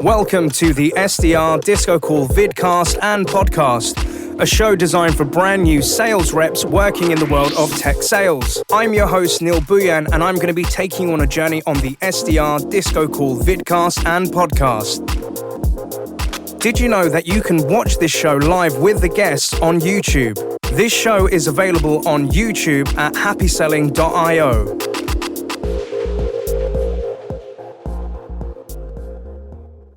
Welcome to the SDR DiscoCall vidcast and podcast, a show designed for brand new sales reps working in the world of tech sales. I'm your host, Bhuiyan, and I'm going to be taking you on a journey on the SDR DiscoCall vidcast and podcast. Did you know that you can watch this show live with the guests on YouTube? This show is available on YouTube at happyselling.io.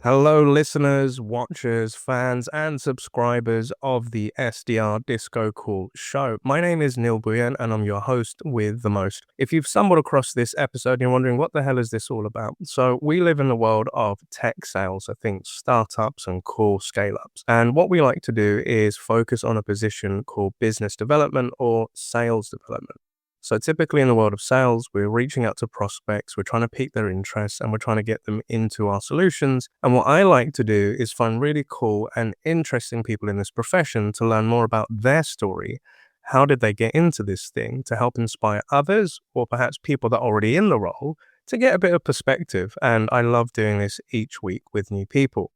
Hello, listeners, watchers, fans, and subscribers of the SDR DiscoCall Show. My name is Bhuiyan, and I'm your host with the most. If you've stumbled across this episode and you're wondering what the hell is this all about, so we live in the world of tech sales, I think startups and core scale-ups. And what we like to do is focus on a position called business development or sales development. So typically in the world of sales, we're reaching out to prospects, we're trying to pique their interest, and we're trying to get them into our solutions. And what I like to do is find really cool and interesting people in this profession to learn more about their story. How did they get into this thing, to help inspire others, or perhaps people that are already in the role, to get a bit of perspective. And I love doing this each week with new people.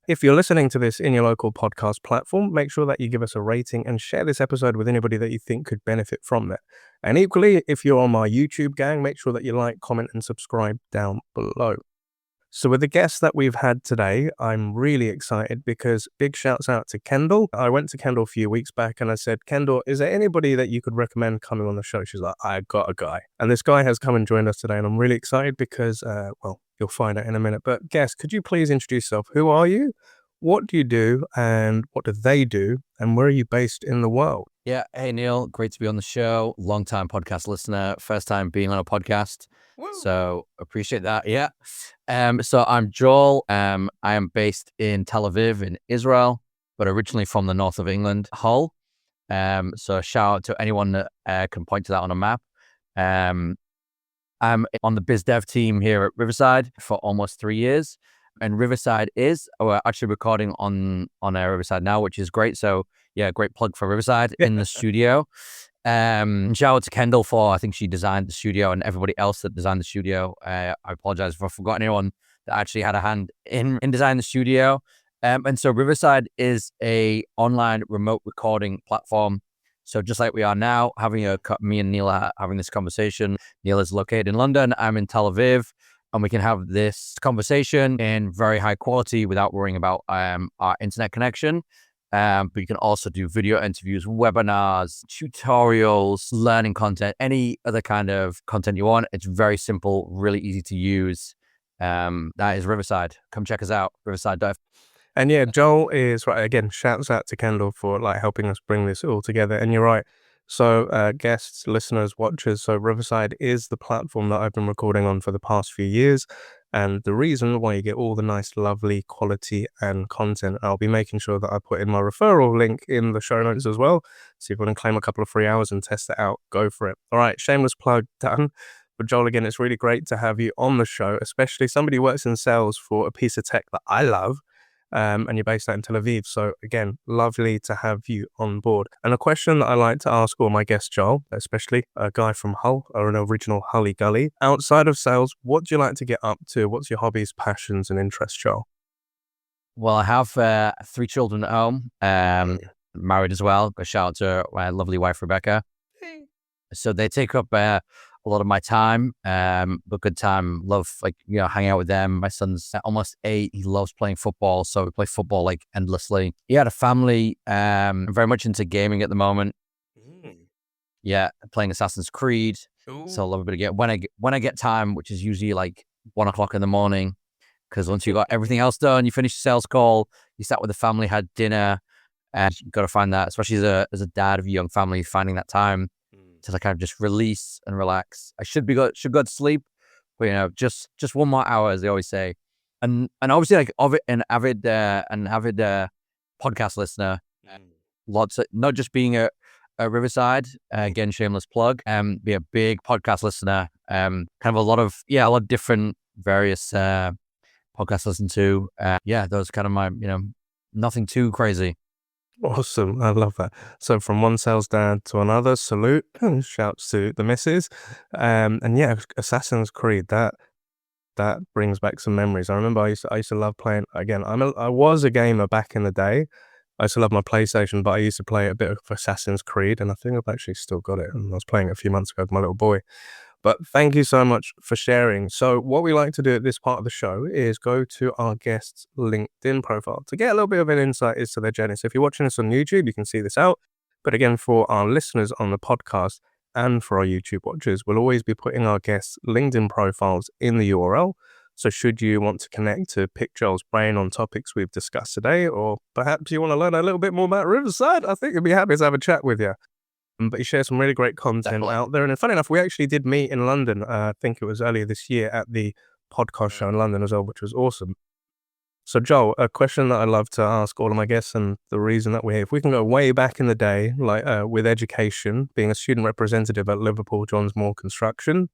If you're listening to this in your local podcast platform, make sure that you give us a rating and share this episode with anybody that you think could benefit from it. And equally, if you're on my YouTube gang, make sure that you like, comment, and subscribe down below. So with the guests that we've had today, I'm really excited because big shouts out to Kendall. I went to Kendall a few weeks back and I said, Kendall, is there anybody that you could recommend coming on the show? She's like, I got a guy. And this guy has come and joined us today, and I'm really excited because, you'll find out in a minute. But guest, could you please introduce yourself? Who are you? What do you do? And what do they do? And where are you based in the world? Yeah. Hey, Neil. Great to be on the show. Long-time podcast listener. First time being on a podcast. Woo. So appreciate that. Yeah. So I'm Joel. I am based in Tel Aviv in Israel, but originally from the north of England, Hull. So shout out to anyone that can point to that on a map. I'm on the biz dev team here at Riverside for almost 3 years. And Riverside we're actually recording on Riverside now, which is great. So yeah, great plug for Riverside in the studio. Shout out to Kendall I think she designed the studio, and everybody else that designed the studio. I apologize if I've forgotten anyone that actually had a hand in designing the studio. And so Riverside is a online remote recording platform. So just like we are now, me and Neil are having this conversation. Neil is located in London. I'm in Tel Aviv, and we can have this conversation in very high quality without worrying about our internet connection. But you can also do video interviews, webinars, tutorials, learning content, any other kind of content you want. It's very simple, really easy to use. That is Riverside. Come check us out, riverside.fm. And yeah, Joel is right. Again, shouts out to Kendall for helping us bring this all together. And you're right. So guests, listeners, watchers, so Riverside is the platform that I've been recording on for the past few years. And the reason why you get all the nice, lovely quality and content, I'll be making sure that I put in my referral link in the show notes as well. So if you want to claim a couple of free hours and test it out, go for it. All right, shameless plug done. But Joel, again, it's really great to have you on the show, especially somebody who works in sales for a piece of tech that I love. And you're based out in Tel Aviv. So again, lovely to have you on board. And a question that I like to ask all my guests, Joel, especially a guy from Hull or an original Hully Gully, outside of sales, what do you like to get up to? What's your hobbies, passions, and interests, Joel? Well, I have 3 children at home, married as well. A shout out to my lovely wife, Rebecca. So they take up a lot of my time, but good time. Love hanging out with them. My son's almost 8. He loves playing football, so we play football endlessly. He had a family. I'm very much into gaming at the moment. Yeah, playing Assassin's Creed. Ooh. So I love a bit of game. When I get time, which is usually 1 o'clock in the morning, because once you got everything else done, you finish the sales call, you sat with the family, had dinner, and you've got to find that, especially as a dad of a young family, finding that time to kind of just release and relax. I should go to sleep, but just 1 more hour, as they always say. And obviously an avid podcast listener, lots of, not just being a Riverside, again, shameless plug, be a big podcast listener, kind of a lot of different various podcasts to listen to. Those kind of my, nothing too crazy. Awesome. I love that. So from one sales dad to another, salute, shouts to the missus. And yeah, Assassin's Creed, that that brings back some memories. I remember I used to love playing. Again, I was a gamer back in the day. I used to love my PlayStation, but I used to play a bit of Assassin's Creed, and I think I've actually still got it. And I was playing it a few months ago with my little boy. But thank you so much for sharing. So what we like to do at this part of the show is go to our guest's LinkedIn profile to get a little bit of an insight as to their journey. So if you're watching this on YouTube, you can see this out. But again, for our listeners on the podcast and for our YouTube watchers, we'll always be putting our guests' LinkedIn profiles in the URL. So should you want to connect to pick Joel's brain on topics we've discussed today, or perhaps you want to learn a little bit more about Riverside, I think I'd be happy to have a chat with you. But you share some really great content out there. And funny enough, we actually did meet in London, I think it was earlier this year at the podcast show in London as well, which was awesome. So Joel, a question that I love to ask all of my guests, and the reason that we're here, if we can go way back in the day, like with education, being a student representative at Liverpool Johns Moore Construction,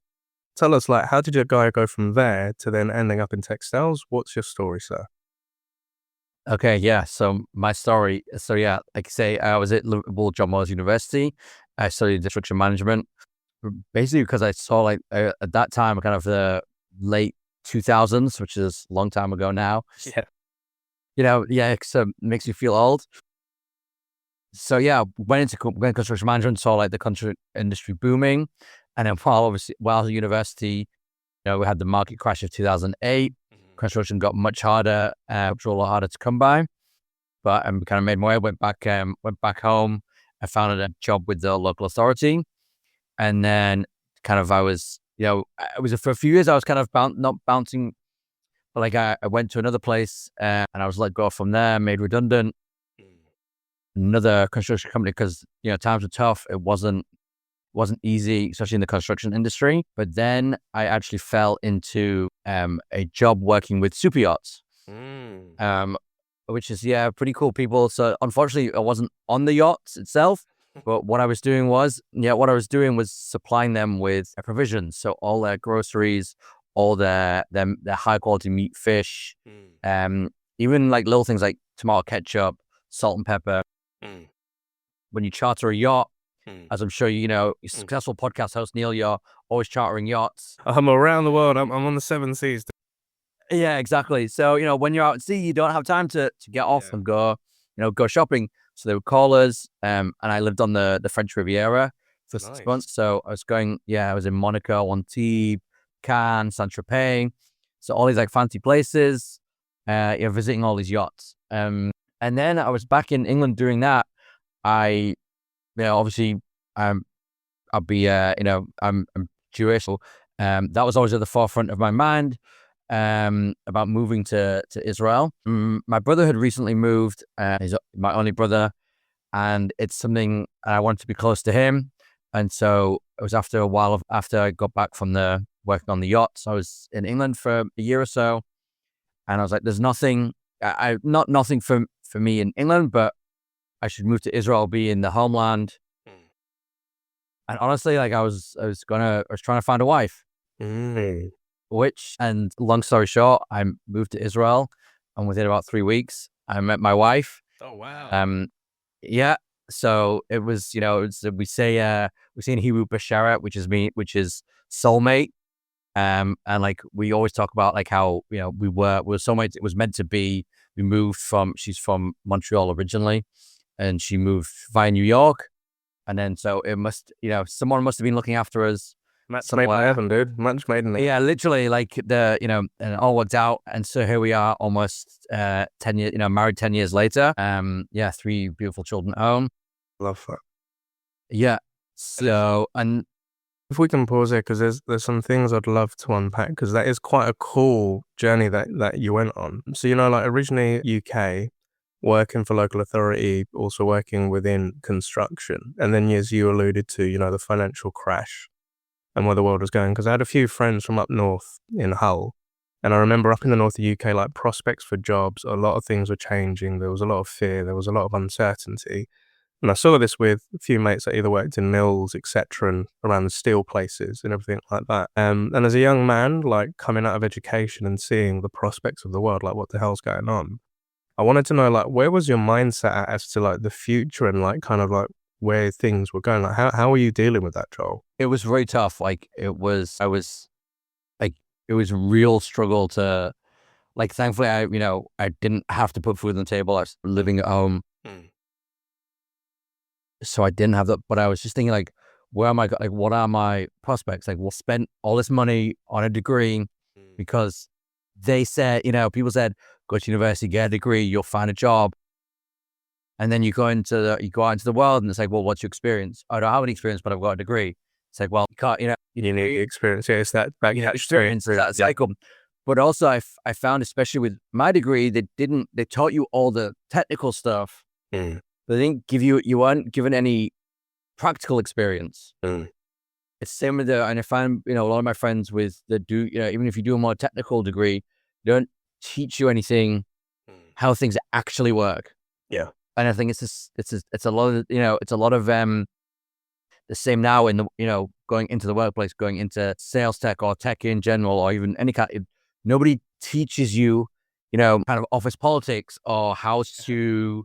tell us, like, how did your guy go from there to then ending up in textiles? What's your story, sir? Okay, yeah. So my story. So yeah, like I say, I was at Liverpool John Moores University. I studied construction management, basically because I saw like at that time, kind of the late 2000s, which is a long time ago now. Yeah. So it makes you feel old. So yeah, went into construction management, saw like the construction industry booming, and then while at university, we had the market crash of 2008. Construction got much harder, which was a lot harder to come by. But I kind of made my way, went back home. I found a job with the local authority, and then kind of I was for a few years I was kind of not bouncing, but like I went to another place and I was let go from there, made redundant. Another construction company because times were tough. It wasn't easy, especially in the construction industry. But then I actually fell into a job working with super yachts, which is pretty cool people. So unfortunately, I wasn't on the yachts itself, but what I was doing was supplying them with provisions. So all their groceries, all their high quality meat, fish, even like little things like tomato ketchup, salt and pepper. When you charter a yacht, as I'm sure you're successful podcast host, Neil, you're always chartering yachts. I'm around the world. I'm on the 7 seas. Yeah, exactly. So, when you're out at sea, you don't have time to get off and go shopping. So they would call us, and I lived on the French Riviera for 6 months. So I was in Monaco, Antibes, Cannes, Saint-Tropez. So all these like fancy places, visiting all these yachts. And then I was back in England doing that. Obviously, I'm Jewish. So, that was always at the forefront of my mind about moving to Israel. My brother had recently moved. He's my only brother, and it's something I wanted to be close to him. And so it was after a while after I got back from the working on the yachts. I was in England for a year or so, and I was like, "There's nothing. Nothing for me in England, but I should move to Israel, be in the homeland." And honestly, like I was trying to find a wife, and long story short, I moved to Israel, and within about 3 weeks, I met my wife. Oh, wow. Yeah. So it was, we say in Hebrew, Bashara, which is soulmate. And like, we always talk about like how, we were soulmates. It was meant to be. She's from Montreal originally, and she moved via New York. And then, so it someone must have been looking after us. Match made in heaven, dude. Match made in heaven. Yeah, literally, like and it all worked out. And so here we are, almost 10 years, married 10 years later. 3 beautiful children at home. Love that. Yeah. So, and if we can pause there, because there's some things I'd love to unpack, because that is quite a cool journey that you went on. So, like originally UK, working for local authority, also working within construction. And then, as you alluded to, the financial crash and where the world was going. Because I had a few friends from up north in Hull. And I remember up in the north of the UK, like prospects for jobs, a lot of things were changing. There was a lot of fear. There was a lot of uncertainty. And I saw this with a few mates that either worked in mills, etc., and around the steel places and everything like that. And as a young man, like coming out of education and seeing the prospects of the world, like what the hell's going on, I wanted to know, like, where was your mindset at as to like the future and like kind of like where things were going? Like, how were you dealing with that, Joel? it was very tough. Like I was like, it was a real struggle to, like, thankfully I didn't have to put food on the table. I was living at home, so I didn't have that. But I was just thinking, like, where am I? Like, what are my prospects? Like, we'll spend all this money on a degree because they said, people said, go to university, get a degree, you'll find a job. And then you go out into the world, and it's like, well, what's your experience? I don't have any experience, but I've got a degree. It's like, well, you can't, You need the experience. Yeah, it's that experience that cycle. But also, I found, especially with my degree, they taught you all the technical stuff. They didn't give you weren't given any practical experience. It's same with and I find, a lot of my friends even if you do a more technical degree, they don't teach you anything, how things actually work. Yeah. And I think it's a lot of, it's a lot of, the same now in the, going into the workplace, going into sales tech or tech in general, or even any kind of, nobody teaches you, kind of office politics or how to,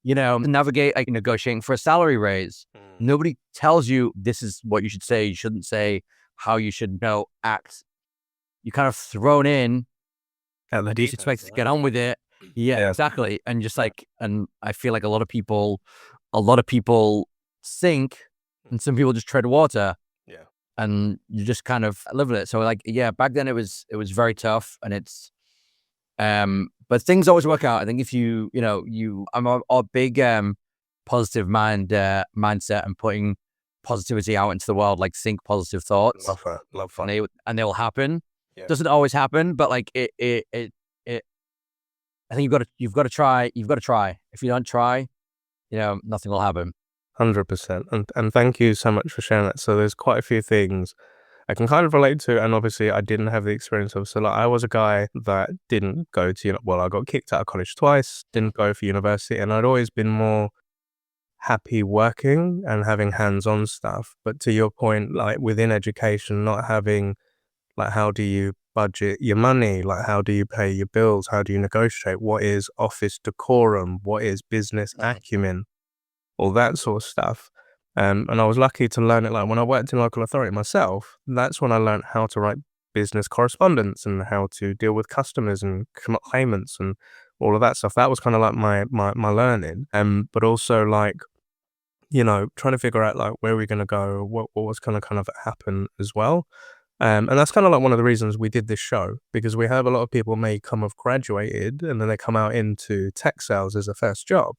navigate, like, negotiating for a salary raise. Nobody tells you this is what you should say, you shouldn't say, how you should act. You're kind of thrown in At the just expect to get on with it. Yeah, exactly. And just like, and I feel like a lot of people sink, and some people just tread water. Yeah. And you just kind of live with it. So, like, yeah, back then it was very tough, and it's but things always work out. I think if I'm a big positive mindset and putting positivity out into the world, like, think positive thoughts. Love that. And they will happen. Yeah. Doesn't always happen, but like it I think you've got to try. You've got to try. If you don't try, nothing will happen. 100%. And thank you so much for sharing that. So there's quite a few things I can kind of relate to, and obviously I didn't have the experience of. So, like, I was a guy that didn't go to, I got kicked out of college twice, didn't go for university, and I'd always been more happy working and having hands-on stuff. But to your point, like, within education, not having, like, how do you budget your money? Like, how do you pay your bills? How do you negotiate? What is office decorum? What is business acumen? All that sort of stuff. And I was lucky to learn it. Like, when I worked in local authority myself, that's when I learned how to write business correspondence and how to deal with customers and claimants and all of that stuff. That was kind of like my learning. But also, like, trying to figure out, like, where we're going to go, what was going to kind of happen as well. And that's kind of like one of the reasons we did this show, because we have a lot of people may come have graduated and then they come out into tech sales as a first job,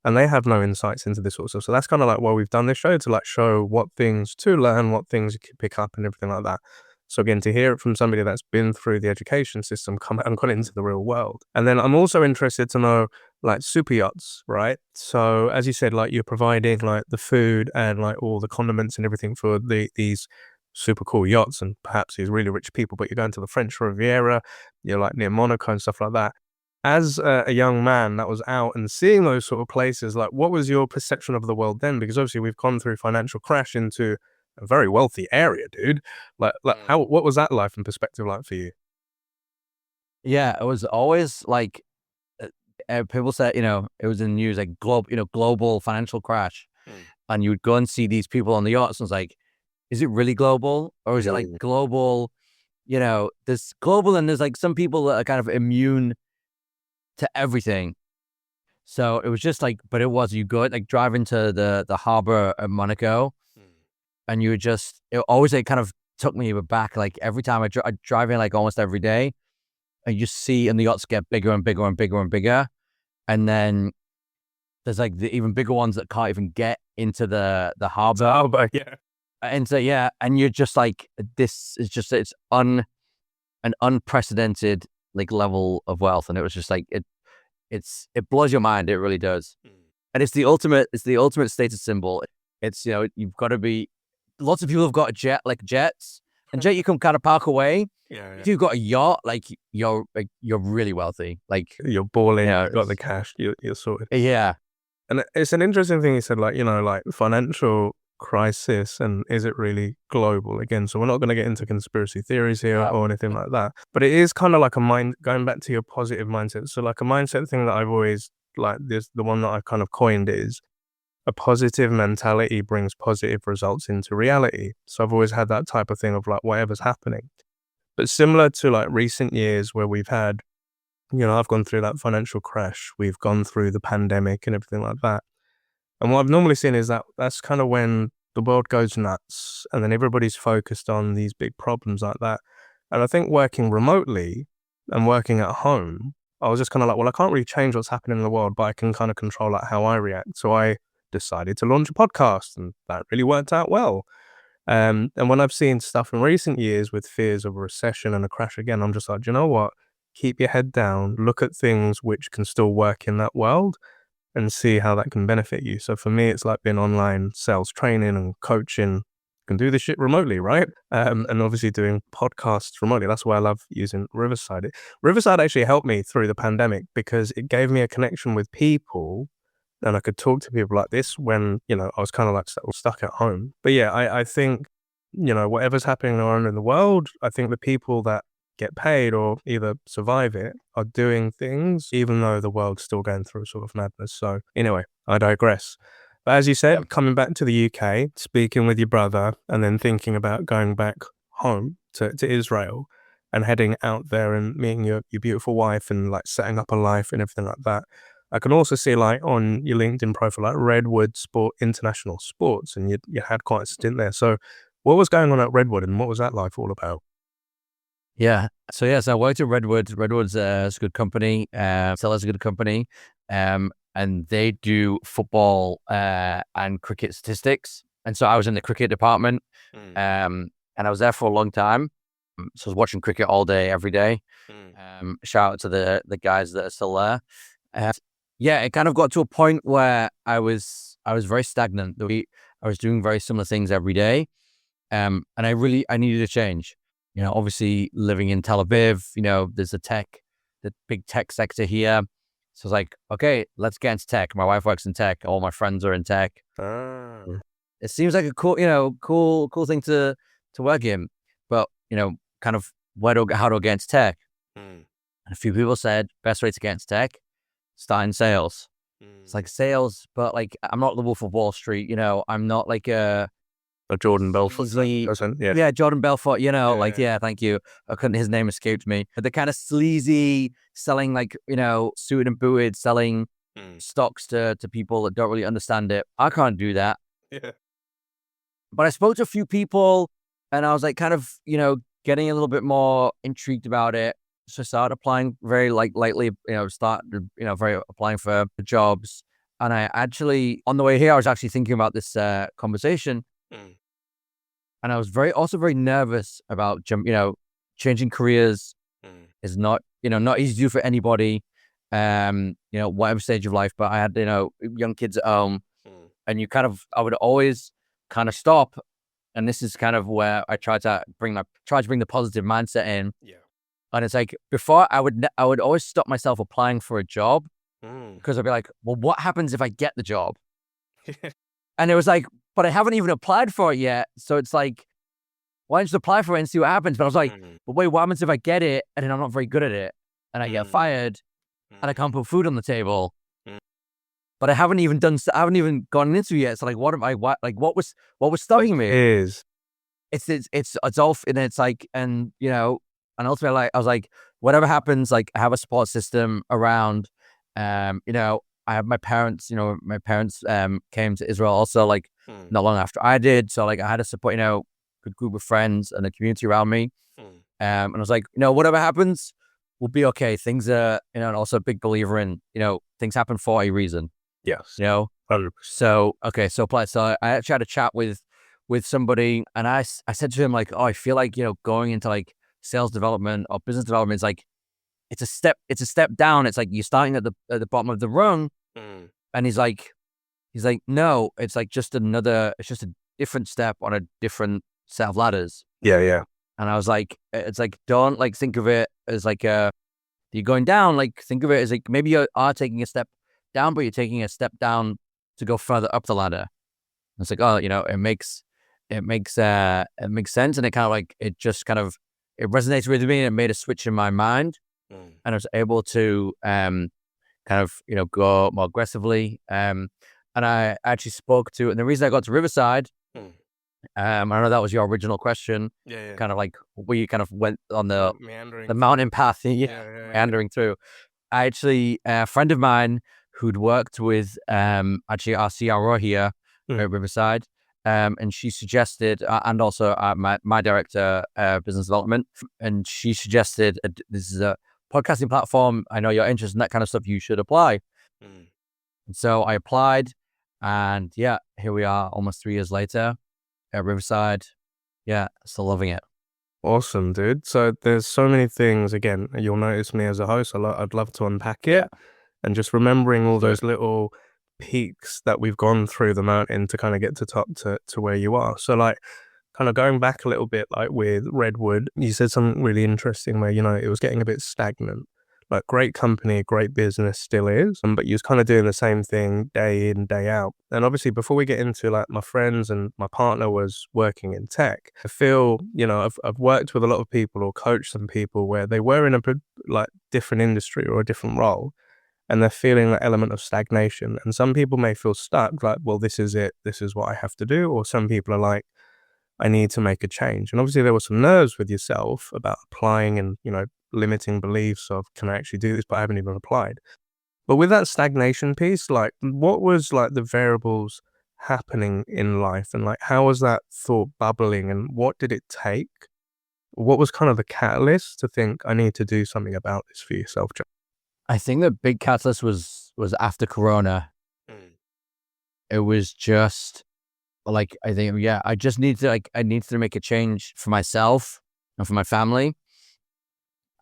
and they have no insights into this sort of stuff. So that's kind of like why we've done this show, to, like, show what things to learn, what things you can pick up and everything like that. So again, to hear it from somebody that's been through the education system, come out and got into the real world. And then I'm also interested to know, like, super yachts, right? So as you said, like, you're providing, like, the food and, like, all the condiments and everything for these super cool yachts and perhaps these really rich people, but you're going to the French Riviera, you're, like, near Monaco and stuff like that. As a young man that was out and seeing those sort of places, like, what was your perception of the world then? Because obviously we've gone through financial crash into a very wealthy area, dude. Like what was that life and perspective like for you? Yeah, it was always like, people said, it was in the news, like, global financial crash. And you would go and see these people on the yachts, and it's like, is it really global, or is it like global? There's global, and there's, like, some people that are kind of immune to everything. So it was just like, but you go, like, drive into the harbor of Monaco, and you would just, it always, like, kind of took me back. Like, every time I drive in, like, almost every day, and you just see, and the yachts get bigger and bigger and bigger and bigger, and then there's, like, the even bigger ones that can't even get into the harbor. Yeah. And so, yeah, and you're just like, this is just, it's an unprecedented, like, level of wealth. And it was just like, it blows your mind. It really does. And it's the ultimate status symbol. It's, you've got to be, lots of people have got a jet, like jets, and jet you can kind of park away. Yeah. If you've got a yacht, like, you're really wealthy. Like, you're balling, you've got the cash, you're sorted. Yeah. And it's an interesting thing you said, like, like, financial crisis, and is it really global? Again, so we're not going to get into conspiracy theories here or anything like that, but it is kind of like going back to your positive mindset. So, like, a mindset thing that I've always, like, this, the one that I've kind of coined is, a positive mentality brings positive results into reality. So I've always had that type of thing of, like, whatever's happening, But similar to like recent years where we've had, I've gone through that financial crash, we've gone through the pandemic and everything like that. And what I've normally seen is that that's kind of when the world goes nuts and then everybody's focused on these big problems like that. And I think working remotely and working at home, I was just kind of like, well, I can't really change what's happening in the world, but I can kind of control like how I react. So I decided to launch a podcast, and that really worked out well. And when I've seen stuff in recent years with fears of a recession and a crash again, I'm just like, you know what? Keep your head down, look at things which can still work in that world and see how that can benefit you. So for me, it's like being online sales training and coaching. You can do this shit remotely, right? And obviously doing podcasts remotely. That's why I love using Riverside. Riverside actually helped me through the pandemic because it gave me a connection with people and I could talk to people like this when, I was kind of like stuck at home. But yeah, I think, whatever's happening around in the world, I think the people that get paid or either survive it are doing things, even though the world's still going through sort of madness. So anyway, I digress. But as you said, coming back to the UK, speaking with your brother, and then thinking about going back home to Israel and heading out there and meeting your beautiful wife and like setting up a life and everything like that. I can also see like on your LinkedIn profile, like Redwood Sport International Sports, and you had quite a stint there. So what was going on at Redwood and what was that life all about? Yeah. So I worked at Redwood. Redwood's a good company. Still is a good company. And they do football and cricket statistics. And so I was in the cricket department. And I was there for a long time. So I was watching cricket all day, every day. Shout out to the guys that are still there. It kind of got to a point where I was very stagnant. I was doing very similar things every day. And I needed a change. Obviously living in Tel Aviv, there's the big tech sector here. So I was like, okay, let's get into tech. My wife works in tech. All my friends are in tech. Oh. It seems like a cool thing to work in. But, kind of how do I get into tech? And a few people said, best way to get into tech, start in sales. It's like sales, but like, I'm not the Wolf of Wall Street. I'm not like a Jordan Belfort. Yeah, Jordan Belfort, thank you. His name escaped me. But the kind of sleazy selling, like, suited and booted, selling stocks to people that don't really understand it. I can't do that. Yeah. But I spoke to a few people and I was like kind of, getting a little bit more intrigued about it. So I started applying very lightly, applying for jobs. And I actually, on the way here, I was actually thinking about this conversation. And I was also very nervous about changing careers is not easy to do for anybody, whatever stage of life. But I had, young kids at home, and I would always kind of stop. And this is kind of where I try to bring the positive mindset in. Yeah. And it's like, before I would always stop myself applying for a job because I'd be like, well, what happens if I get the job? And it was like, but I haven't even applied for it yet. So it's like, why don't you apply for it and see what happens? But I was like, but wait, what happens if I get it and then I'm not very good at it and I get fired and I can't put food on the table? But I haven't even gone into it yet. So like, what was stopping me? It's all, and it's like, and ultimately, like, I was like, whatever happens, like, I have a support system around, I have my parents, came to Israel also, like, not long after I did. So like, I had a support, good group of friends and a community around me. And I was like, whatever happens, we'll be okay. Things are, and also a big believer in, things happen for a reason. Yes. 100%. So, okay. So I actually had a chat with somebody and I said to him, like, oh, I feel like, going into like sales development or business development is like, it's a step down. It's like you're starting at the bottom of the rung. And he's like, no, it's like it's just a different step on a different set of ladders. Yeah. And I was like, it's like, don't like think of it as like you're going down. Like, think of it as like, maybe you are taking a step down, but you're taking a step down to go further up the ladder. And it's like, oh, it makes sense. And it kind of like, it just kind of, it resonated with me and it made a switch in my mind. And I was able to, kind of, go more aggressively. And I actually spoke to, and the reason I got to Riverside I know that was your original question. Yeah. Kind of like we kind of went on the Meandering. mountain path, Yeah. meandering through. I actually, a friend of mine who'd worked with actually our CRO here at Riverside, and she suggested, and also my director business development, and she suggested this is a podcasting platform. I know you're interested in that kind of stuff. You should apply. Mm. And so I applied, and yeah, here we are, almost 3 years later at Riverside. Yeah, still loving it. Awesome, dude. So there's so many things. Again, you'll notice me as a host. I'd love to unpack it, and just remembering all those little peaks that we've gone through the mountain to kind of get to top to where you are. So like, kind of going back a little bit, like with Redwood, you said something really interesting where, it was getting a bit stagnant. Like, great company, great business still is, but you was kind of doing the same thing day in, day out. And obviously, before we get into like my friends and my partner was working in tech, I feel, I've worked with a lot of people or coached some people where they were in a like different industry or a different role, and they're feeling that element of stagnation. And some people may feel stuck, like, well, this is it, this is what I have to do. Or some people are like, I need to make a change. And obviously there were some nerves with yourself about applying and, limiting beliefs of, can I actually do this? But I haven't even applied. But with that stagnation piece, like, what was like the variables happening in life, and like, how was that thought bubbling, and what did it take? What was kind of the catalyst to think, I need to do something about this for yourself, Joe? I think the big catalyst was after Corona. It was just like, I think, I just need to I need to make a change for myself and for my family.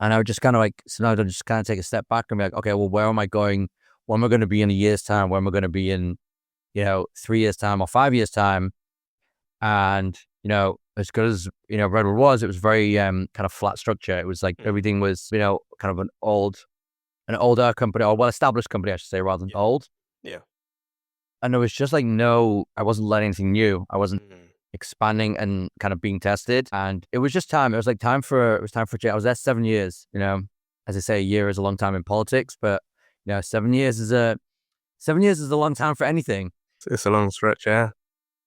And I would just kind of sometimes I just kind of take a step back and be like, okay, well, where am I going? Where am I going to be in a year's time? Where am I going to be in, 3 years time or 5 years time? And, as good as, Redwood was, it was very kind of flat structure. It was like everything was, kind of an older company, or well-established company, I should say, rather than old. Yeah. And there was just I wasn't learning anything new. I wasn't expanding and kind of being tested. And it was just time. It was time for a change. I was there 7 years, as I say, a year is a long time in politics, but 7 years is a long time for anything. It's a long stretch, yeah.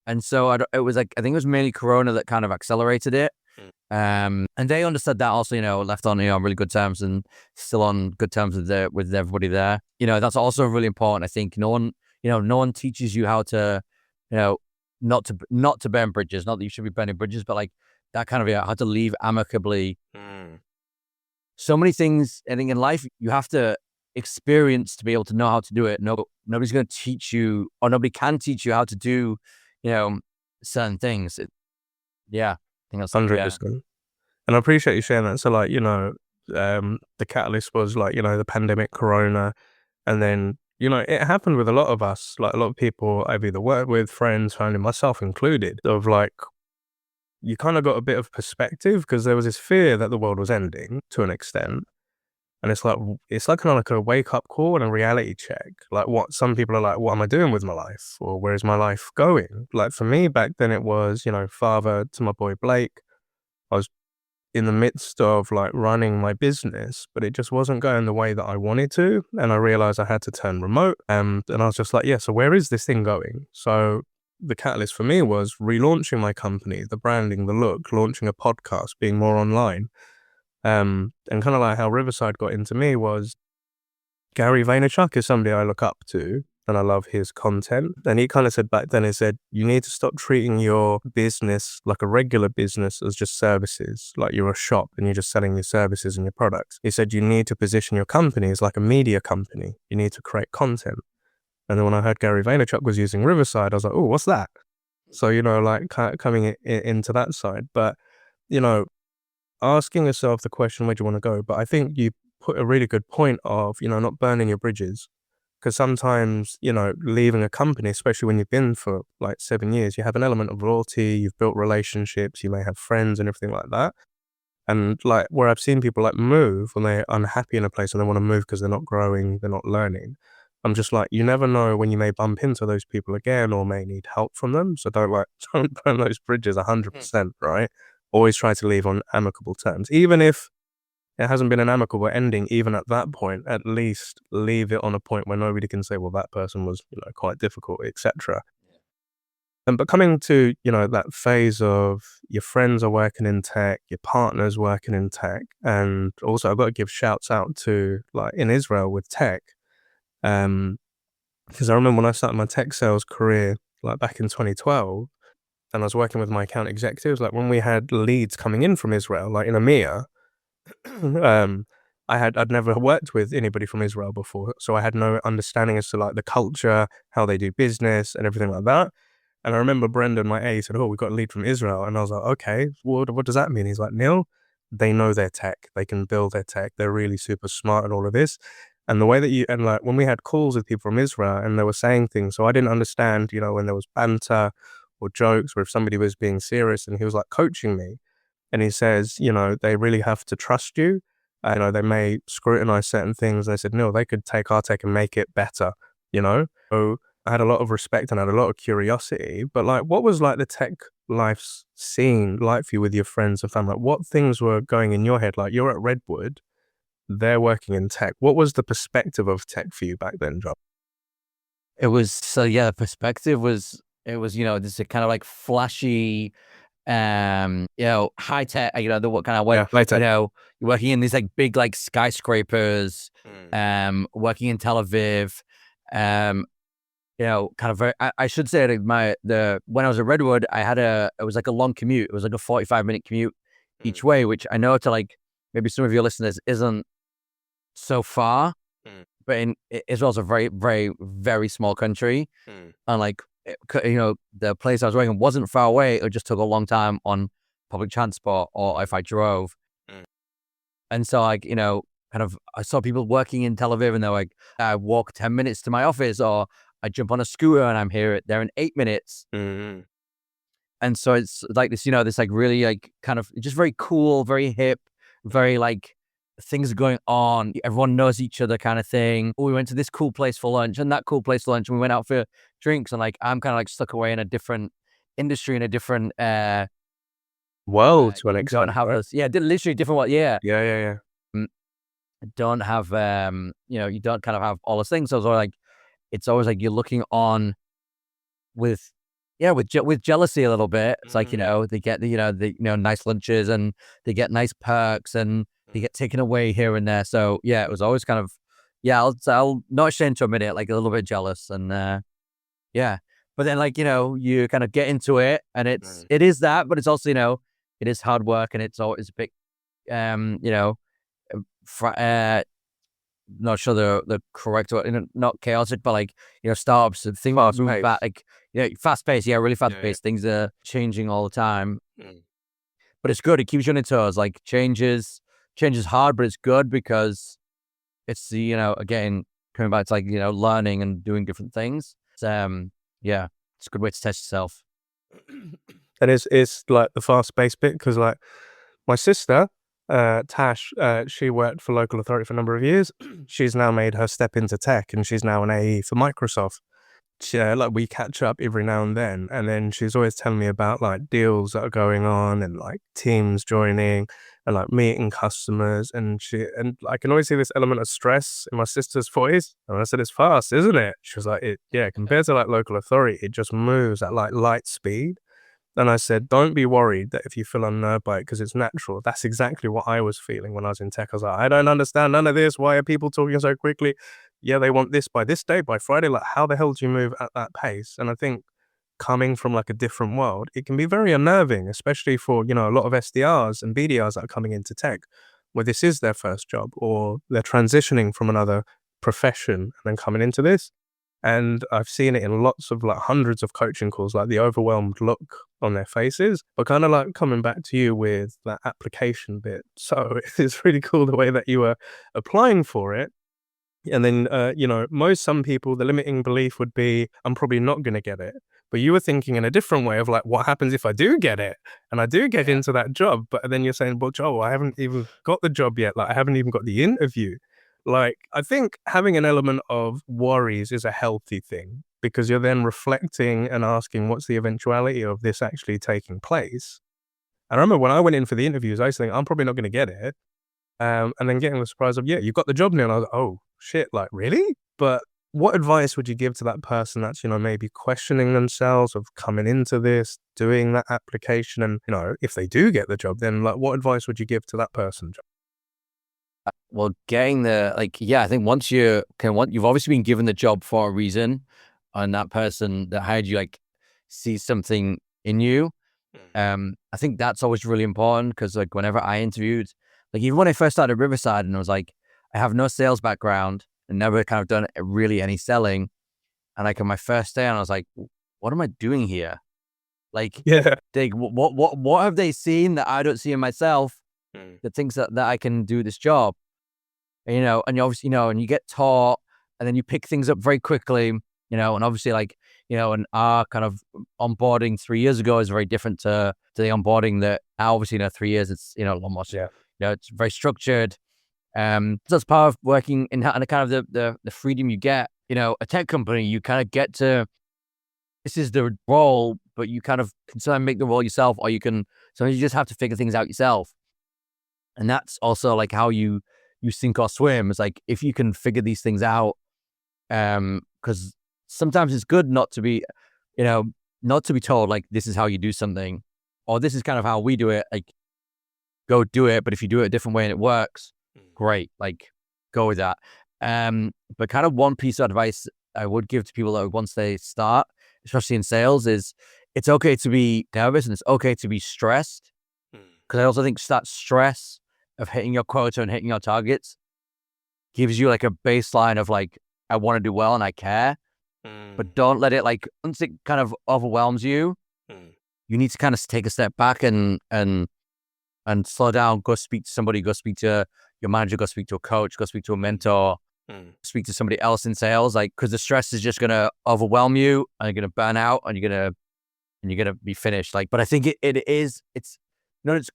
And so it was I think it was mainly Corona that kind of accelerated it. And they understood that also, left on, really good terms and still on good terms with everybody there. That's also really important. I think no one teaches you how to, not to burn bridges. Not that you should be burning bridges, but that kind of, how to leave amicably. So many things, I think, in life, you have to experience to be able to know how to do it. Nobody's going to teach you, or nobody can teach you how to do, certain things. I think that's 100%. And I appreciate you sharing that. So the catalyst was the pandemic, Corona, and then, it happened with a lot of us, like a lot of people I've either worked with, friends, family, myself included, of you kind of got a bit of perspective because there was this fear that the world was ending to an extent. And it's kind of like a wake up call and a reality check. Like, what some people are like, what am I doing with my life? Or where is my life going? Like, for me back then, it was, father to my boy Blake. I was in the midst of running my business, but it just wasn't going the way that I wanted to. And I realized I had to turn remote. And I was just like, yeah, so where is this thing going? So the catalyst for me was relaunching my company, the branding, the look, launching a podcast, being more online. And kind of like how Riverside got into me was Gary Vaynerchuk is somebody I look up to, and I love his content. And he kind of said back then, he said, you need to stop treating your business like a regular business as just services, like you're a shop and you're just selling your services and your products. He said, you need to position your company as like a media company. You need to create content. And then when I heard Gary Vaynerchuk was using Riverside, I was like, oh, what's that? So, coming into that side. But, asking yourself the question, where do you want to go? But I think you put a really good point of, not burning your bridges. Because sometimes, leaving a company, especially when you've been for 7 years, you have an element of loyalty, you've built relationships, you may have friends and everything like that. And where I've seen people move when they're unhappy in a place and they want to move because they're not growing, they're not learning. I'm just you never know when you may bump into those people again or may need help from them. So don't burn those bridges 100%, right? Always try to leave on amicable terms. Even if it hasn't been an amicable ending, even at that point, at least leave it on a point where nobody can say, well, that person was, quite difficult, etc. But coming to, that phase of your friends are working in tech, your partner's working in tech, and also I've got to give shouts out to, like, in Israel with tech, because I remember when I started my tech sales career, like back in 2012, and I was working with my account executives, like when we had leads coming in from Israel, like in EMEA, um, I'd never worked with anybody from Israel before, so I had no understanding as to like the culture, how they do business, and everything like that. And I remember Brendan, my A, said, "Oh, we got a lead from Israel," and I was like, "Okay, what does that mean?" He's like, "Neil, they know their tech. They can build their tech. They're really super smart and all of this." And the way that and like when we had calls with people from Israel and they were saying things, so I didn't understand, when there was banter or jokes or if somebody was being serious, and he was like coaching me, and he says, they really have to trust you. They may scrutinize certain things. I said, no, they could take our tech and make it better, So I had a lot of respect and I had a lot of curiosity. But like, what was like the tech life scene like for you with your friends and family? Like, what things were going in your head? Like, you're at Redwood, they're working in tech. What was the perspective of tech for you back then, John? It was the perspective was this kind of like flashy, high tech, the what kind of Yeah, later. you're working in these like big like skyscrapers, working in Tel Aviv, kind of very, I should say that when I was at Redwood, it was like a long commute. It was like a 45-minute commute each way, which I know to like maybe some of your listeners isn't so far, but Israel's a very, very, very small country. And like, the place I was working wasn't far away. It just took a long time on public transport or if I drove. And so like, kind of, I saw people working in Tel Aviv and they're like, I walk 10 minutes to my office, or I jump on a scooter and I'm there in 8 minutes. And so it's like this, this like really like kind of just very cool, very hip, very like things are going on. Everyone knows each other kind of thing. Oh, we went to this cool place for lunch and that cool place for lunch. And we went out for drinks, and like, I'm kind of like stuck away in a different industry, in a different, world to an extent. Don't have right? those. Yeah. Literally different world. Yeah. Yeah. Don't have, you don't kind of have all those things. So it's always like you're looking on with jealousy a little bit. It's like, they get the nice lunches and they get nice perks and they get taken away here and there. So yeah, it was always kind of, I'll not ashamed to admit it, like a little bit jealous. And yeah, but then like, you kind of get into it and it is that, but it's also, it is hard work and it's always a bit, not sure the correct word, not chaotic, but like, startups and things move back, like, fast paced, really fast paced. Things are changing all the time, but it's good. It keeps you on your toes. Like change is hard, but it's good because it's again, coming back to like, learning and doing different things. It's, it's a good way to test yourself. And it's like the fast paced bit, because like my sister, Tash, she worked for local authority for a number of years. She's now made her step into tech, and she's now an AE for Microsoft. Like we catch up every now and then she's always telling me about like deals that are going on and like teams joining and like meeting customers, and I can always see this element of stress in my sister's voice. And I said, "It's fast, isn't it?" She was like, compared to like local authority, it just moves at like light speed." And I said, don't be worried that if you feel unnerved by it, because it's natural. That's exactly what I was feeling when I was in tech. I was like, I don't understand none of this. Why are people talking so quickly? Yeah, they want this by this day, by Friday. Like, how the hell do you move at that pace? And I think coming from like a different world, it can be very unnerving, especially for, a lot of SDRs and BDRs that are coming into tech, where this is their first job or they're transitioning from another profession and then coming into this. And I've seen it in lots of like hundreds of coaching calls, like the overwhelmed look on their faces, but kind of like coming back to you with that application bit. So it's really cool the way that you were applying for it. And then, some people, the limiting belief would be, I'm probably not going to get it. But you were thinking in a different way of like, what happens if I do get it and I do get into that job? But then you're saying, well, Joel, I haven't even got the job yet. Like, I haven't even got the interview. Like, I think having an element of worries is a healthy thing, because you're then reflecting and asking, what's the eventuality of this actually taking place? And I remember when I went in for the interviews, I used to think, I'm probably not going to get it. And then getting the surprise of, you got the job now. And I was like, oh shit, like really? But what advice would you give to that person that's, maybe questioning themselves of coming into this, doing that application, and, if they do get the job, then like, what advice would you give to that person? Well, getting I think once you've obviously been given the job for a reason, and that person that hired you sees something in you. I think that's always really important, because whenever I interviewed, even when I first started Riverside, and I was I have no sales background and never kind of done really any selling, and on my first day, and I was what am I doing here? Yeah. What have they seen that I don't see in myself that thinks that I can do this job? And you obviously, and you get taught, and then you pick things up very quickly, and obviously and our kind of onboarding 3 years ago is very different to the onboarding that now, obviously, 3 years, it's, almost, it's very structured. So it's part of working in kind of the freedom you get, a tech company, you kind of get to, this is the role, but you kind of can sometimes make the role yourself, or sometimes you just have to figure things out yourself. And that's also how you sink or swim. It's if you can figure these things out, because sometimes it's good not to be told this is how you do something, or this is kind of how we do it, go do it. But if you do it a different way and it works, great, go with that. But kind of one piece of advice I would give to people that once they start, especially in sales, is it's okay to be nervous and it's okay to be stressed. Because I also think that stress of hitting your quota and hitting your targets gives you a baseline of I want to do well and I care. But don't let it once it kind of overwhelms you, you need to kind of take a step back and slow down. Go speak to somebody. Go speak to your manager. Go speak to a coach. Go speak to a mentor. Speak to somebody else in sales. Because the stress is just gonna overwhelm you, and you're gonna burn out, and you're gonna be finished. But I think it's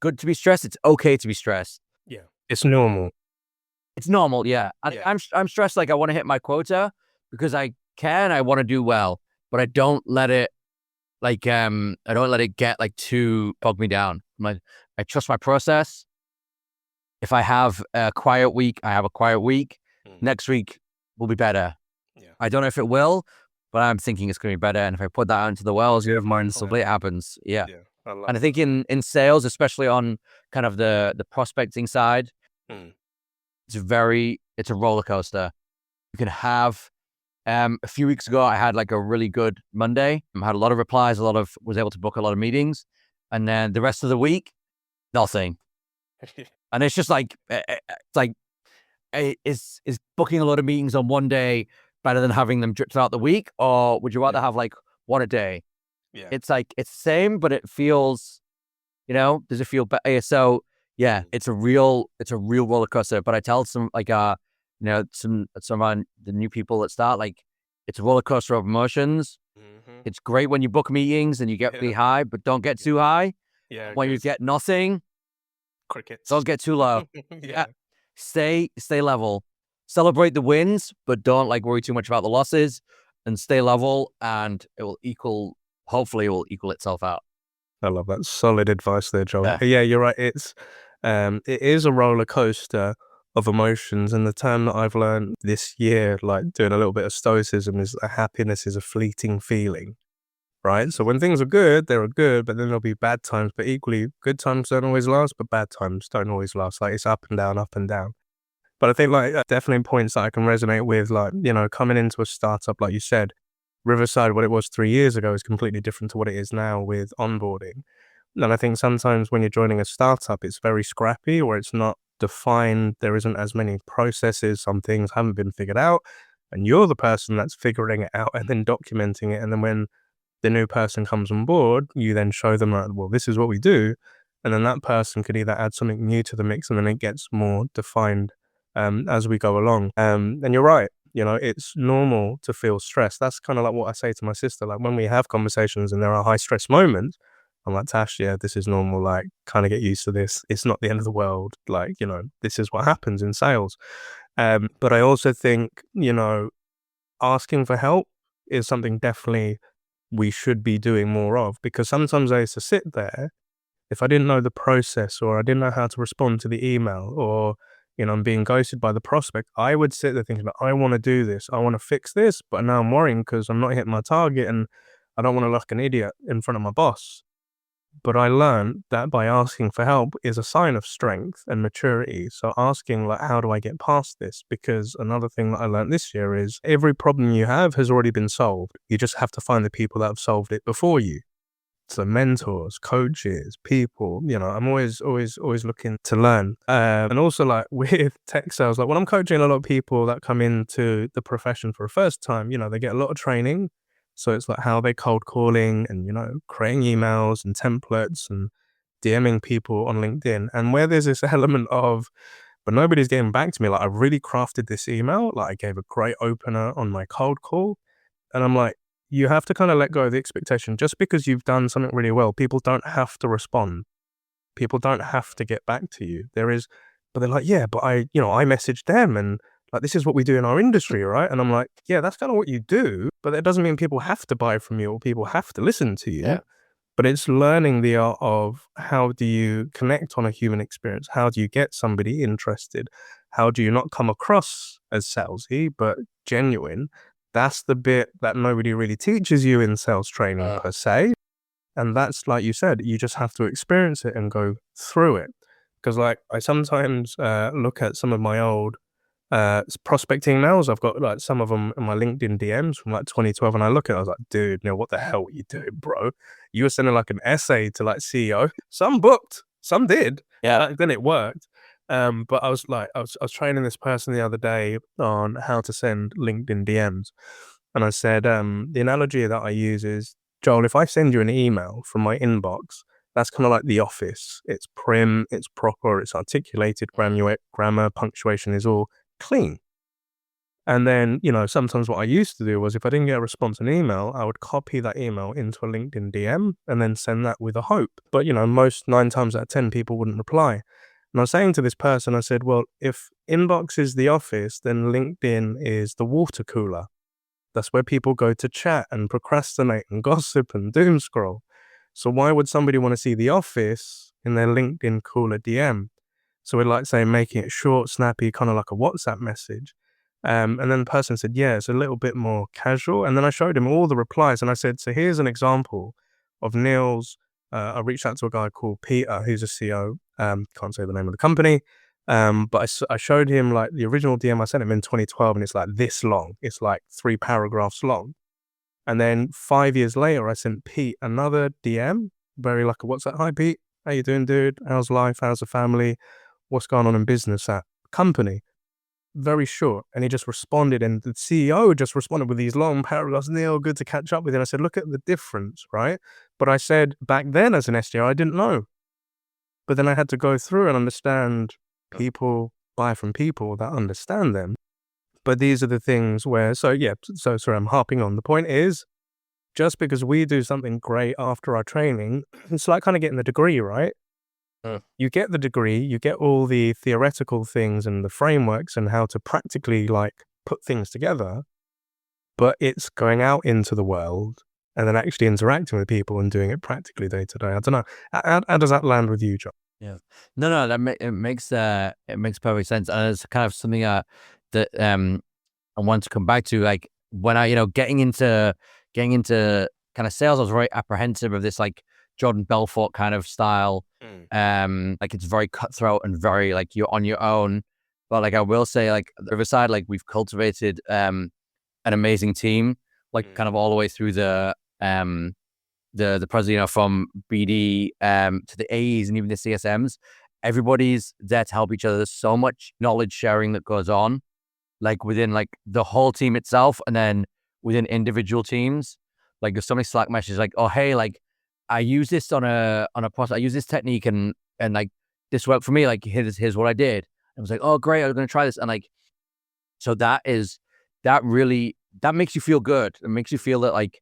good to be stressed. It's okay to be stressed. Yeah, it's normal. It's normal. Yeah, I'm stressed. I want to hit my quota because I can. I want to do well, but I don't let it I don't let it get too bog me down. I trust my process. If I have a quiet week, I have a quiet week. Next week will be better. Yeah. I don't know if it will, but I'm thinking it's going to be better. And if I put that out into the world, you have mindset. Hopefully it happens. Yeah. I think in sales, especially on kind of the prospecting side, it's a roller coaster. You can have, a few weeks ago, I had a really good Monday. I had a lot of replies, was able to book a lot of meetings. And then the rest of the week, nothing. And it's just is booking a lot of meetings on one day better than having them drip throughout the week? Or would you rather have one a day? Yeah. It's it's the same, but it feels, does it feel better? So yeah, it's a real roller coaster. But I tell some some of the new people that start, it's a roller coaster of emotions. It's great when you book meetings and you get really high, but don't get too high. Yeah. When you get nothing, crickets. Don't get too low. Yeah. Stay level. Celebrate the wins, but don't worry too much about the losses, and stay level, and hopefully it will equal itself out. I love that. Solid advice there, Joel. Yeah, you're right. It is a roller coaster of emotions, and the term that I've learned this year, doing a little bit of stoicism, is that happiness is a fleeting feeling. Right? So when things are good, they're good, but then there'll be bad times. But equally, good times don't always last, but bad times don't always last. It's up and down, up and down. But I think definitely points that I can resonate with, coming into a startup, like you said, Riverside, what it was 3 years ago is completely different to what it is now with onboarding. And I think sometimes when you're joining a startup, it's very scrappy, or it's not defined. There isn't as many processes. Some things haven't been figured out, and you're the person that's figuring it out and then documenting it. And then when the new person comes on board, you then show them, well, this is what we do. And then that person could either add something new to the mix, and then it gets more defined as we go along. And you're right. It's normal to feel stressed. That's kind of what I say to my sister. When we have conversations and there are high stress moments, I'm like, Tash, yeah, this is normal. Kind of get used to this. It's not the end of the world. This is what happens in sales. But I also think, asking for help is something definitely we should be doing more of, because sometimes I used to sit there, if I didn't know the process, or I didn't know how to respond to the email, or I'm being ghosted by the prospect, I would sit there thinking, I want to do this, I want to fix this, but now I'm worrying because I'm not hitting my target and I don't want to look like an idiot in front of my boss. But I learned that by asking for help is a sign of strength and maturity. So asking, like, how do I get past this? Because another thing that I learned this year is every problem you have has already been solved. You just have to find the people that have solved it before you. So mentors, coaches, people, I'm always looking to learn. And also, like, with tech sales, like when I'm coaching a lot of people that come into the profession for the first time, they get a lot of training. So it's like how they cold calling and, creating emails and templates and DMing people on LinkedIn. And where there's this element of, but nobody's getting back to me. Like, I really crafted this email. Like, I gave a great opener on my cold call. And I'm like, you have to kind of let go of the expectation. Just because you've done something really well, people don't have to respond. People don't have to get back to you. But they're like, yeah, but I messaged them and like, this is what we do in our industry, right? And I'm like, yeah, that's kind of what you do, but that doesn't mean people have to buy from you or people have to listen to you. Yeah. But it's learning the art of how do you connect on a human experience? How do you get somebody interested? How do you not come across as salesy, but genuine? That's the bit that nobody really teaches you in sales training per se. And that's, like you said, you just have to experience it and go through it. Because like I sometimes look at some of my old prospecting emails. I've got like some of them in my LinkedIn DMs from like 2012, and I look at it, I was like, dude, what the hell are you doing, bro? You were sending like an essay to like CEO. Some booked, some did. Yeah. Then it worked. But I was training this person the other day on how to send LinkedIn DMs. And I said, the analogy that I use is, Joel, if I send you an email from my inbox, that's kind of like the office. It's prim, it's proper, it's articulated, grammar, punctuation is all clean. And then, sometimes what I used to do was if I didn't get a response in email, I would copy that email into a LinkedIn DM and then send that with a hope. But, most 9 times out of 10 people wouldn't reply. And I was saying to this person, I said, well, if inbox is the office, then LinkedIn is the water cooler. That's where people go to chat and procrastinate and gossip and doom scroll. So why would somebody want to see the office in their LinkedIn cooler DM? So we'd like say making it short, snappy, kind of like a WhatsApp message. And then the person said, yeah, it's a little bit more casual. And then I showed him all the replies and I said, so here's an example of Neil's. I reached out to a guy called Peter, who's a CEO. Can't say the name of the company. But I showed him like the original DM I sent him in 2012 and it's like this long. It's like 3 paragraphs long. And then 5 years later, I sent Pete another DM, very like a WhatsApp. Hi, Pete. How you doing, dude? How's life? How's the family? What's going on in business at company? Very short. And he just responded. And the CEO just responded with these long paragraphs. Neil, good to catch up with you. And I said, look at the difference, right? But I said back then as an SDR, I didn't know. But then I had to go through and understand people buy from people that understand them. But these are the things where, sorry, I'm harping on. The point is, just because we do something great after our training, it's like kind of getting the degree, right? You get the degree, you get all the theoretical things and the frameworks and how to practically like put things together, but it's going out into the world and then actually interacting with people and doing it practically day to day. I don't know. How does that land with you, John? Yeah. No, it makes perfect sense. And it's kind of something that I want to come back to, like when I, getting into kind of sales, I was very apprehensive of this like Jordan Belfort kind of style. Like it's very cutthroat and very like you're on your own. But like I will say, like the Riverside, like we've cultivated an amazing team, like kind of all the way through the president, from BD to the AEs and even the CSMs. Everybody's there to help each other. There's so much knowledge sharing that goes on, like within like the whole team itself, and then within individual teams. Like there's so many Slack messages like, oh hey, like I use this on a process, I use this technique and like this worked for me, like here's what I did. I was like, oh great, I'm gonna try this. And like, so that makes you feel good. It makes you feel that like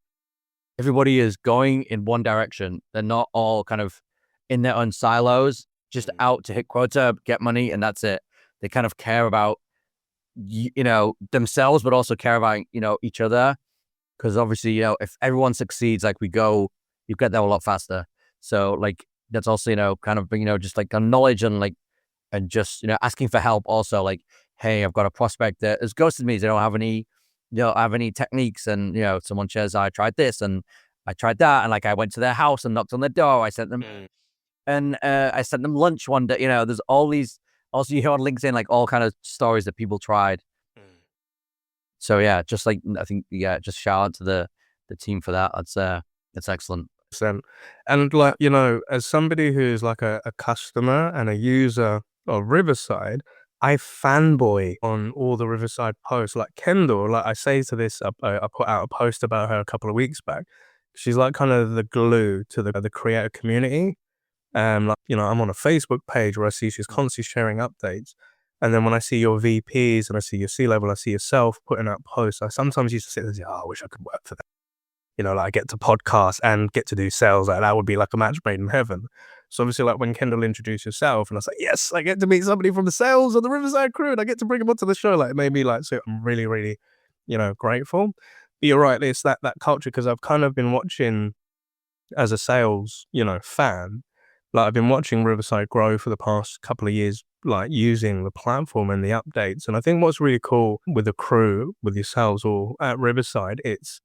everybody is going in one direction. They're not all kind of in their own silos, just out to hit quota, get money, and that's it. They kind of care about, themselves, but also care about, each other. Because obviously, if everyone succeeds, like you get there a lot faster. So like, that's also, kind of, just like a knowledge and like and just, asking for help also, like, hey, I've got a prospect that has ghosted me. They don't have any techniques. And, someone says, I tried this and I tried that. And like, I went to their house and knocked on their door. I sent them, and I sent them lunch one day. There's all these, also you hear on LinkedIn, like all kind of stories that people tried. So yeah, just like, I think, just shout out to the team for that. That's excellent. And like, as somebody who's like a customer and a user of Riverside, I fanboy on all the Riverside posts. Like Kendall, like I say to this, I put out a post about her a couple of weeks back. She's like kind of the glue to the creator community. Like, I'm on a Facebook page where I see she's constantly sharing updates. And then when I see your VPs and I see your C-level, I see yourself putting out posts, I sometimes used to sit there and say, oh, I wish I could work for them. Like I get to podcast and get to do sales. Like that would be like a match made in heaven. So obviously, like when Kendall introduced herself, and I was like, yes, I get to meet somebody from the sales of the Riverside crew, and I get to bring them onto the show. Like it made me like, so I'm really, really, grateful. But you're right, it's that culture, because I've kind of been watching as a sales, fan. Like I've been watching Riverside grow for the past couple of years, like using the platform and the updates. And I think what's really cool with the crew, with yourselves or at Riverside, it's,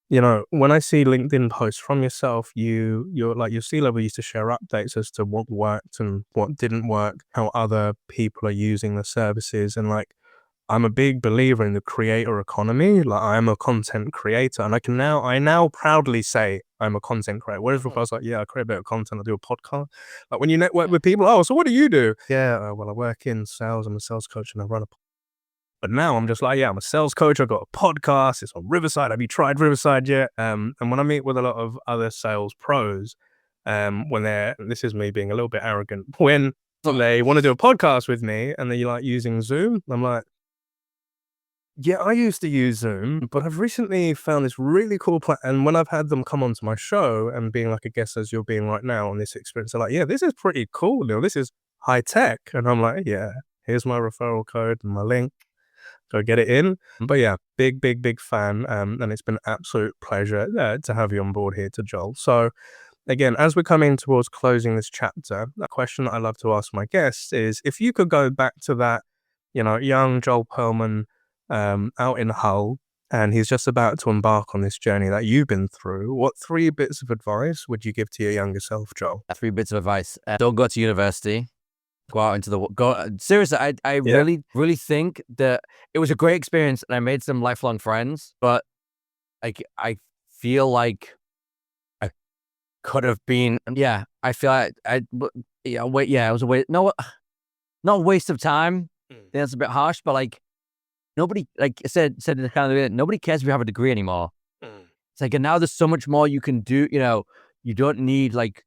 when I see LinkedIn posts from yourself, you're like your C-level used to share updates as to what worked and what didn't work, how other people are using the services. And like, I'm a big believer in the creator economy. Like I am a content creator, and I now proudly say I'm a content creator. Whereas before I was like, yeah, I create a bit of content, I do a podcast. Like when you network with people, oh, so what do you do? Yeah, well, I work in sales. I'm a sales coach and I run a. But now I'm just like, yeah, I'm a sales coach. I've got a podcast. It's on Riverside. Have you tried Riverside yet? And when I meet with a lot of other sales pros, this is me being a little bit arrogant, when they want to do a podcast with me and they're like using Zoom, I'm like, yeah, I used to use Zoom, but I've recently found this really cool and when I've had them come onto my show and being like a guest as you're being right now on this experience, they're like, yeah, this is pretty cool, this is high tech. And I'm like, yeah, here's my referral code and my link. Go get it in. But yeah, big, big, big fan. And it's been an absolute pleasure to have you on board here, to Joel. So again, as we're coming towards closing this chapter, a question that I love to ask my guests is, if you could go back to that, young Joel Pearlman out in Hull, and he's just about to embark on this journey that you've been through, what 3 bits of advice would you give to your younger self, Joel? 3 bits of advice. Don't go to university. Go out into the seriously. I really, really think that it was a great experience, and I made some lifelong friends. But I feel like I could have been. Yeah, I feel like it was a waste. No, not a waste of time. I think that's a bit harsh, but like nobody, like I said in the kind of, nobody cares if you have a degree anymore. It's like, and now there's so much more you can do. You don't need like,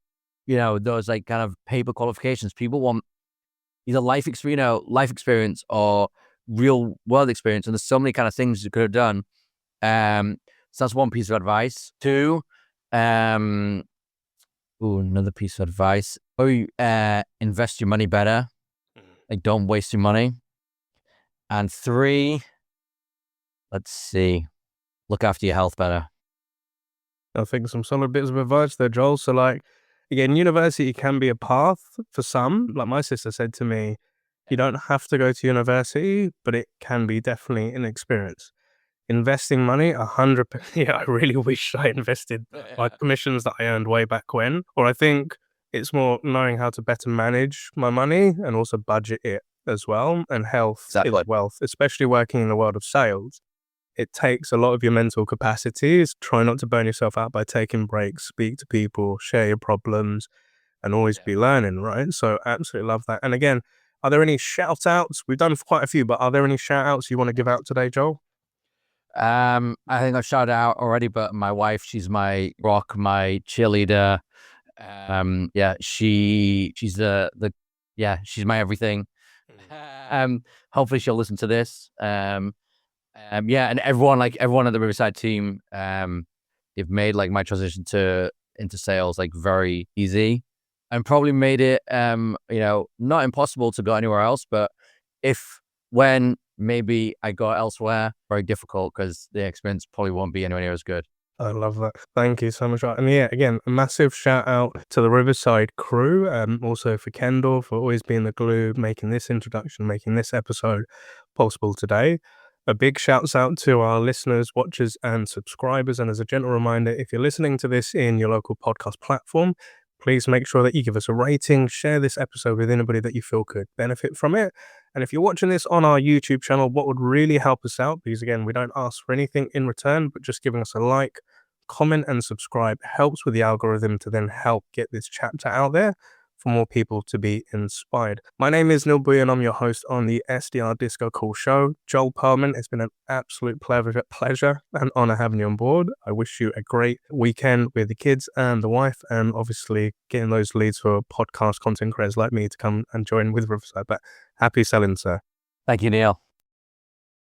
those like kind of paper qualifications. People want either life experience or real world experience. And there's so many kind of things you could have done. So that's one piece of advice. 2, another piece of advice. Invest your money better. Like don't waste your money. And 3, let's see, look after your health better. I think some solid bits of advice there, Joel. So like, again, university can be a path for some. Like my sister said to me, you don't have to go to university, but it can be definitely an experience. Investing money, 100%. Yeah, I really wish I invested my commissions that I earned way back when. Or I think it's more knowing how to better manage my money and also budget it as well. And health is wealth, especially working in the world of sales. It takes a lot of your mental capacities. Try not to burn yourself out by taking breaks, speak to people, share your problems, and always be learning, right? So absolutely love that. And again, are there any shout outs? We've done quite a few, but are there any shout outs you want to give out today, Joel? I think I've shouted out already, but my wife, she's my rock, my cheerleader. She's she's my everything. Hopefully she'll listen to this. And everyone at the Riverside team, they've made like my transition into sales like very easy, and probably made it not impossible to go anywhere else, but when maybe I go elsewhere, very difficult, because the experience probably won't be anywhere near as good. I love that. Thank you so much. And yeah, again, a massive shout out to the Riverside crew, also for Kendall for always being the glue, making this introduction, making this episode possible today. A big shouts out to our listeners, watchers, and subscribers. And as a gentle reminder, if you're listening to this in your local podcast platform, please make sure that you give us a rating, share this episode with anybody that you feel could benefit from it. And if you're watching this on our YouTube channel, what would really help us out, because again, we don't ask for anything in return, but just giving us a like, comment, and subscribe helps with the algorithm to then help get this chapter out there for more people to be inspired. My name is Bhuiyan. I'm your host on the SDR DiscoCall Show. Joel Pearlman, it's been an absolute pleasure and honor having you on board. I wish you a great weekend with the kids and the wife, and obviously getting those leads for podcast content creators like me to come and join with Riverside. But happy selling, sir. Thank you, Neil.